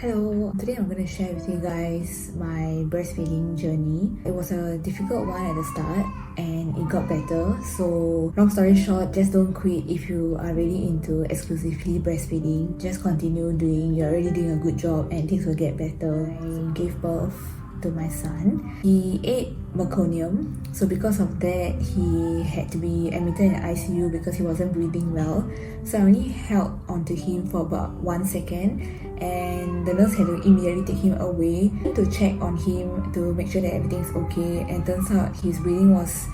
Hello, today I'm going to share with you guys my breastfeeding journey. It was a difficult one at the start and it got better. So long story short, just don't quit if you are really into exclusively breastfeeding. Just continue doing, you're already doing a good job and things will get better. I gave birth to my son. He ate meconium, so because of that he had to be admitted in the ICU because he wasn't breathing well. So I only held onto him for about 1 second and the nurse had to immediately take him away to check on him to make sure that everything's okay, and turns out his breathing was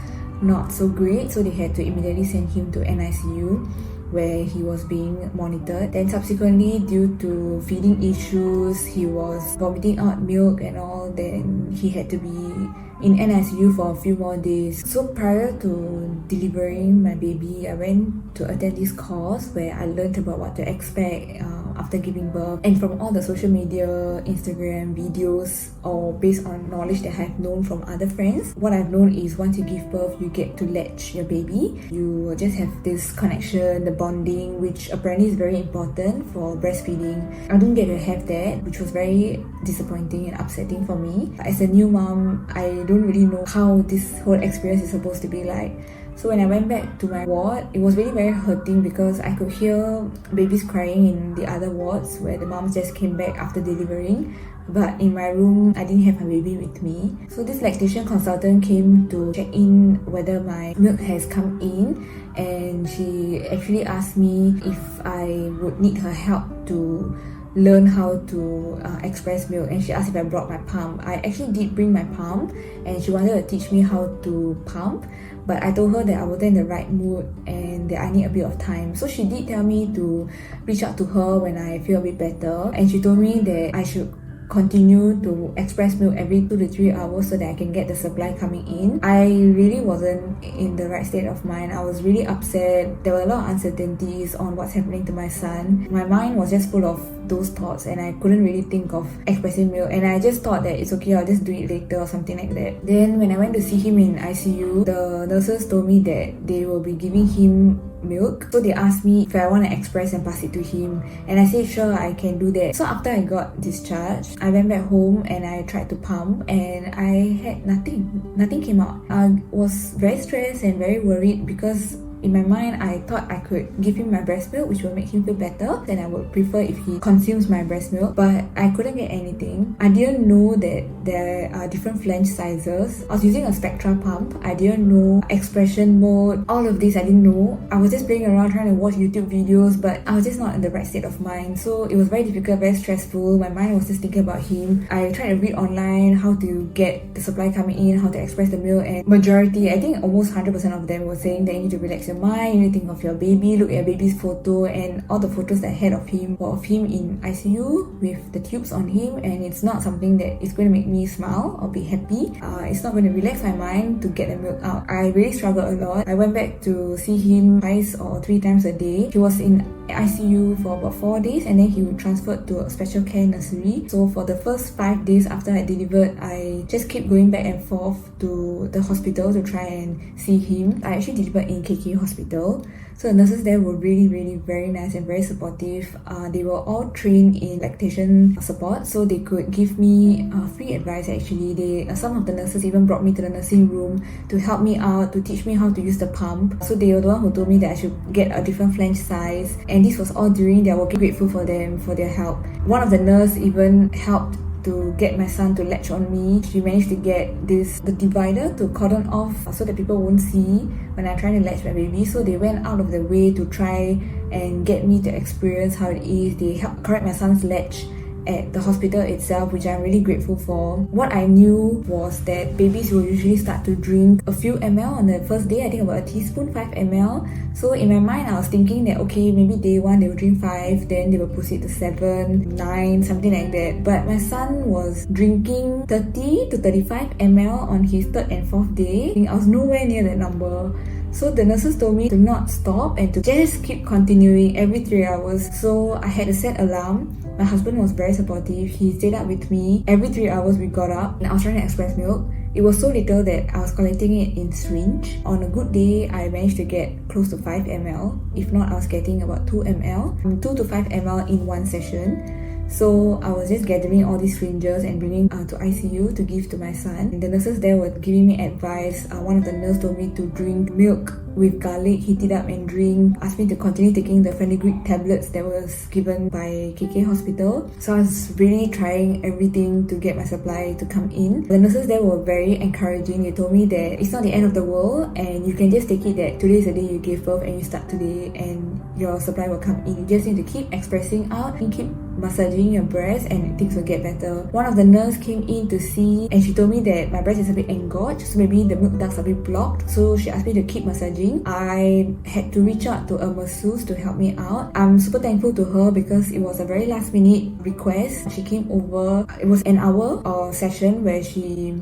not so great, so they had to immediately send him to NICU where he was being monitored. Then subsequently, due to feeding issues, he was vomiting out milk and all, then he had to be in NICU for a few more days. So prior to delivering my baby, I went to attend this course where I learned about what to expect after giving birth, and from all the social media, Instagram videos, or based on knowledge that I've known from other friends, what I've known is once you give birth, you get to latch your baby. You just have this connection, the bonding, which apparently is very important for breastfeeding. I don't get to have that, which was very disappointing and upsetting for me. As a new mom, I don't really know how this whole experience is supposed to be like. So when I went back to my ward, it was really very hurting because I could hear babies crying in the other wards where the moms just came back after delivering. But in my room, I didn't have my baby with me. So this lactation consultant came to check in whether my milk has come in, and she actually asked me if I would need her help to learn how to express milk, and she asked if I brought my pump. I actually did bring my pump and she wanted to teach me how to pump, but I told her that I wasn't in the right mood and that I need a bit of time. So she did tell me to reach out to her when I feel a bit better, and she told me that I should continue to express milk every 2 to 3 hours so that I can get the supply coming in. I really wasn't in the right state of mind. I was really upset. There were a lot of uncertainties on what's happening to my son. My mind was just full of those thoughts and I couldn't really think of expressing milk, and I just thought that it's okay, I'll just do it later or something like that. Then when I went to see him in ICU, the nurses told me that they will be giving him milk. So they asked me if I want to express and pass it to him, and I said sure, I can do that. So after I got discharged, I went back home and I tried to pump and I had nothing came out. I was very stressed and very worried because in my mind, I thought I could give him my breast milk, which will make him feel better. Then I would prefer if he consumes my breast milk, but I couldn't get anything. I didn't know that there are different flange sizes. I was using a Spectra pump. I didn't know expression mode. All of this I didn't know. I was just playing around trying to watch YouTube videos, but I was just not in the right state of mind. So it was very difficult, very stressful. My mind was just thinking about him. I tried to read online how to get the supply coming in, how to express the milk, and majority, I think almost 100% of them were saying that you need to relax your mind, you need to think of your baby, look at your baby's photo, and all the photos that I had of him were of him in ICU with the tubes on him, and it's not something that is going to make me smile or be happy. It's not going to relax my mind to get the milk out. I really struggled a lot. I went back to see him twice or 3 times a day. He was in ICU for about 4 days and then he was transferred to a special care nursery. So for the first 5 days after I delivered, I just kept going back and forth to the hospital to try and see him. I actually delivered in KK hospital. So the nurses there were really very nice and very supportive. They were all trained in lactation support, so they could give me free advice actually. Some of the nurses even brought me to the nursing room to help me out, to teach me how to use the pump. So they were the one who told me that I should get a different flange size, and this was all during their work. Grateful for them for their help. One of the nurses even helped to get my son to latch on me. She managed to get the divider to cordon off so that people won't see when I'm trying to latch my baby. So they went out of their way to try and get me to experience how it is. They helped correct my son's latch at the hospital itself, which I'm really grateful for. What I knew was that babies will usually start to drink a few ml on the first day, I think about a teaspoon, 5 ml. So in my mind, I was thinking that okay, maybe day 1 they will drink 5, then they will proceed to 7, 9, something like that. But my son was drinking 30 to 35 ml on his 3rd and 4th day. I was nowhere near that number. So the nurses told me to not stop and to just keep continuing every 3 hours. So I had a set alarm. My husband was very supportive. He stayed up with me. Every 3 hours we got up and I was trying to express milk. It was so little that I was collecting it in syringe. On a good day, I managed to get close to 5 ml. If not, I was getting about 2 ml. 2 to 5 ml in one session. So I was just gathering all these syringes and bringing to ICU to give to my son. And the nurses there were giving me advice. One of the nurses told me to drink milk with garlic, heat it up and drink. Asked me to continue taking the fenugreek tablets that was given by KK Hospital. So I was really trying everything to get my supply to come in. The nurses there were very encouraging. They told me that it's not the end of the world and you can just take it that today is the day you gave birth and you start today and your supply will come in. You just need to keep expressing out and keep massaging your breast and things will get better. One of the nurses came in to see and she told me that my breast is a bit engorged, so maybe the milk ducts are a bit blocked. So she asked me to keep massaging. I had to reach out to a masseuse to help me out. I'm super thankful to her because it was a very last minute request. She came over. It was an hour or session where she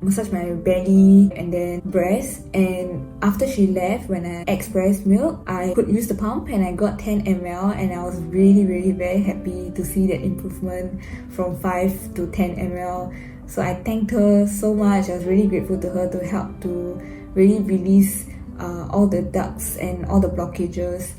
massage my belly and then breast, and after she left, when I expressed milk, I could use the pump and I got 10 ml and I was really very happy to see that improvement from 5 to 10 ml. So I thanked her so much. I was really grateful to her to help to really release all the ducts and all the blockages.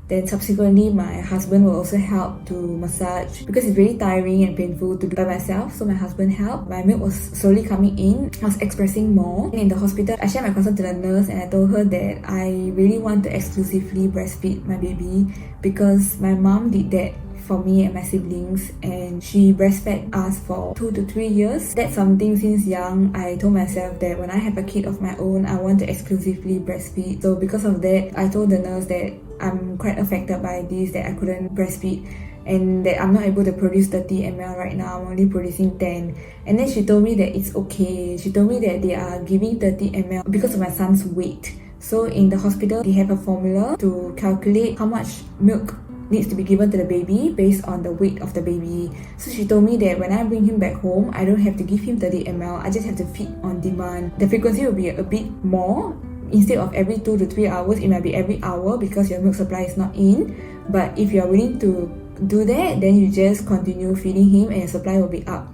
Then subsequently, my husband will also help to massage because it's very tiring and painful to do by myself. So my husband helped. My milk was slowly coming in. I was expressing more. In the hospital, I shared my concern to the nurse and I told her that I really want to exclusively breastfeed my baby because my mom did that for me and my siblings and she breastfed us for 2 to 3 years. That's something since young I told myself that when I have a kid of my own, I want to exclusively breastfeed. So because of that, I told the nurse that I'm quite affected by this, that I couldn't breastfeed and that I'm not able to produce 30 ml right now, I'm only producing 10. And then she told me that it's okay. She told me that they are giving 30 ml because of my son's weight. So in the hospital, they have a formula to calculate how much milk needs to be given to the baby based on the weight of the baby. So she told me that when I bring him back home, I don't have to give him 30 ml, I just have to feed on demand. The frequency will be a bit more. Instead of every 2 to 3 hours, it might be every hour because your milk supply is not in. But if you are willing to do that, then you just continue feeding him and your supply will be up.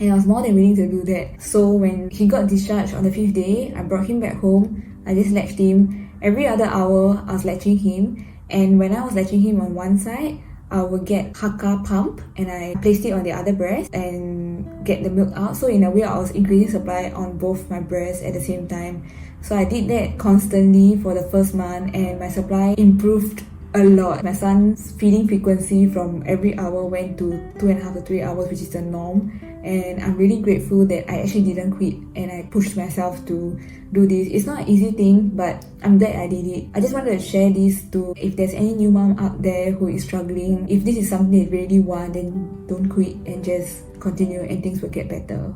And I was more than willing to do that. So when he got discharged on the 5th day, I brought him back home. I just latched him. Every other hour, I was latching him. And when I was latching him on one side, I would get Haka pump and I placed it on the other breast and get the milk out. So in a way, I was increasing supply on both my breasts at the same time. So I did that constantly for the first month and my supply improved a lot. My son's feeding frequency from every hour went to 2.5 to 3 hours, which is the norm. And I'm really grateful that I actually didn't quit and I pushed myself to do this. It's not an easy thing, but I'm glad I did it. I just wanted to share this to, if there's any new mom out there who is struggling, if this is something they really want, then don't quit and just continue and things will get better.